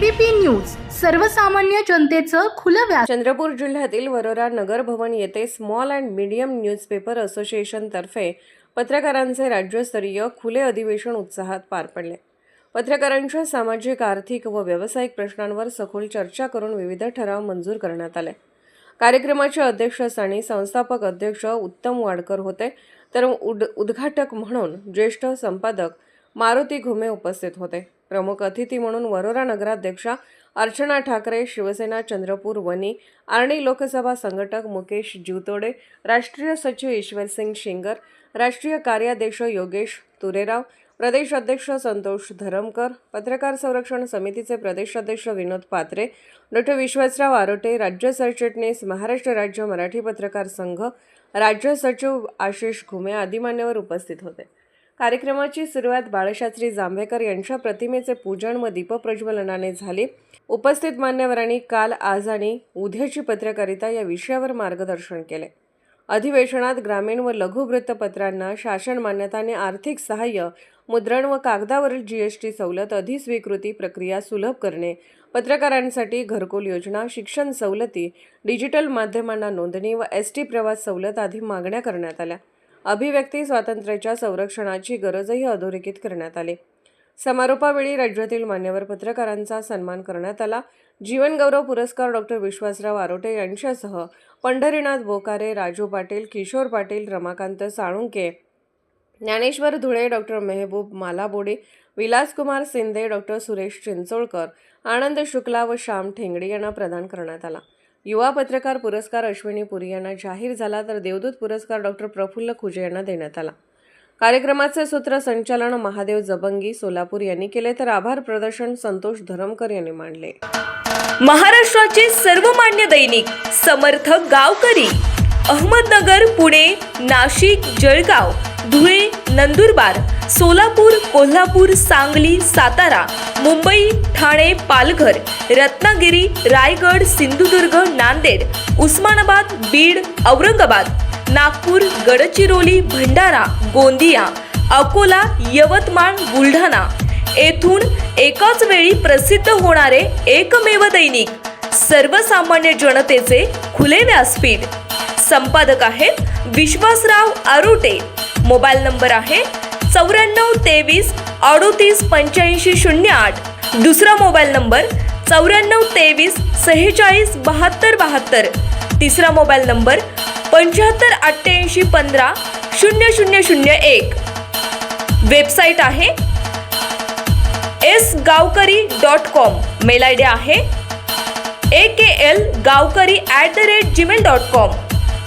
ABP news सर्वसामान्य जनतेचं खुलं व्यासपीठ। चंद्रपूर जिल्ह्यातील वरोरा नगर भवन येथे small and medium newspaper association तर्फे पत्रकारांचे राज्यस्तरीय खुले अधिवेशन उत्साहात पार पडले। पत्रकारांच्या सामाजिक, आर्थिक व व्यावसायिक प्रश्नांवर सखोल चर्चा करून विविध ठराव मंजूर करण्यात आले। कार्यक्रमाचे अध्यक्षस्थानी संस्थापक अध्यक्ष उत्तम वाडकर होते, तर उद्घाटक म्हणून ज्येष्ठ संपादक मारुती घुमे उपस्थित होते। प्रमुख अतिथी म्हणून वरोरा नगराध्यक्षा अर्चना ठाकरे, शिवसेना चंद्रपूर वनी आर्णी लोकसभा संघटक मुकेश जीवतोडे, राष्ट्रीय सचिव ईश्वरसिंग शिंगर, राष्ट्रीय कार्याध्यक्ष योगेश तुरेराव, प्रदेश अध्यक्ष संतोष धरमकर, पत्रकार संरक्षण समितीचे प्रदेशाध्यक्ष विनोद पात्रे, डॉ. विश्वासराव आरोटे, राज्य सरचिटणीस महाराष्ट्र राज्य मराठी पत्रकार संघ, राज्य सचिव आशिष घुमे आदी मान्यवर उपस्थित होते। कार्यक्रमाची सुरुवात बाळशास्त्री जांभेकर यांच्या प्रतिमेचे पूजन व दीपप्रज्वलनाने झाली। उपस्थित मान्यवरांनी काल, आज आणि उद्याची पत्रकारिता या विषयावर मार्गदर्शन केले। अधिवेशनात ग्रामीण व लघु वृत्तपत्रांना शासन मान्यता आणि आर्थिक सहाय्य, मुद्रण व कागदावरील जीएसटी सवलत, अधिस्वीकृती प्रक्रिया सुलभ करणे, पत्रकारांसाठी घरकुल योजना, शिक्षण सवलती, डिजिटल माध्यमांना नोंदणी व एसटी प्रवास सवलत आदी मागण्या करण्यात आल्या। अभिव्यक्ती स्वातंत्र्याच्या संरक्षणाची गरजही अधोरेखित करण्यात आली। समारोपावेळी राज्यातील मान्यवर पत्रकारांचा सन्मान करण्यात आला। जीवनगौरव पुरस्कार डॉ. विश्वासराव आरोटे यांच्यासह पंढरीनाथ बोकारे, राजू पाटील, किशोर पाटील, रमाकांत साळुंके, ज्ञानेश्वर धुळे, डॉ. मेहबूब मालाबोडे, विलासकुमार शिंदे, डॉ. सुरेश चिंचोळकर, आनंद शुक्ला व श्याम ठेंगडी यांना प्रदान करण्यात आला। युवा पत्रकार पुरस्कार अश्विनी पुरी यांना जाहीर झाला, तर देवदूत पुरस्कार डॉ. प्रफुल्ल खुजे यांना देण्यात आला। कार्यक्रमाचे सूत्रसंचालन महादेव जबंगी सोलापूर यांनी केले, तर आभार प्रदर्शन संतोष धरमकर यांनी मांडले। महाराष्ट्राचे सर्वमान्य दैनिक समर्थ गावकरी अहमदनगर, पुणे, नाशिक, जळगाव, धुळे, नंदुरबार, सोलापूर, कोल्हापूर, सांगली, सातारा, मुंबई, ठाणे, पालघर, रत्नागिरी, रायगड, सिंधुदुर्ग, नांदेड, उस्मानाबाद, बीड, औरंगाबाद, नागपूर, गडचिरोली, भंडारा, गोंदिया, अकोला, यवतमाळ, बुलढाणा येथून एकाच वेळी प्रसिद्ध होणारे एकमेव दैनिक सर्वसामान्य जनतेचे खुले व्यासपीठ। संपादक आहेत विश्वासराव आरोटे। मोबाईल नंबर आहे 94 23 38 85 08। दुसरा मोबाईल नंबर 94 23 46 72 72। तिसरा मोबाईल नंबर 75 88 15 0001। वेबसाईट आहे sgavkari.com। मेल आयडी आहे akl gavkari@gmail.com।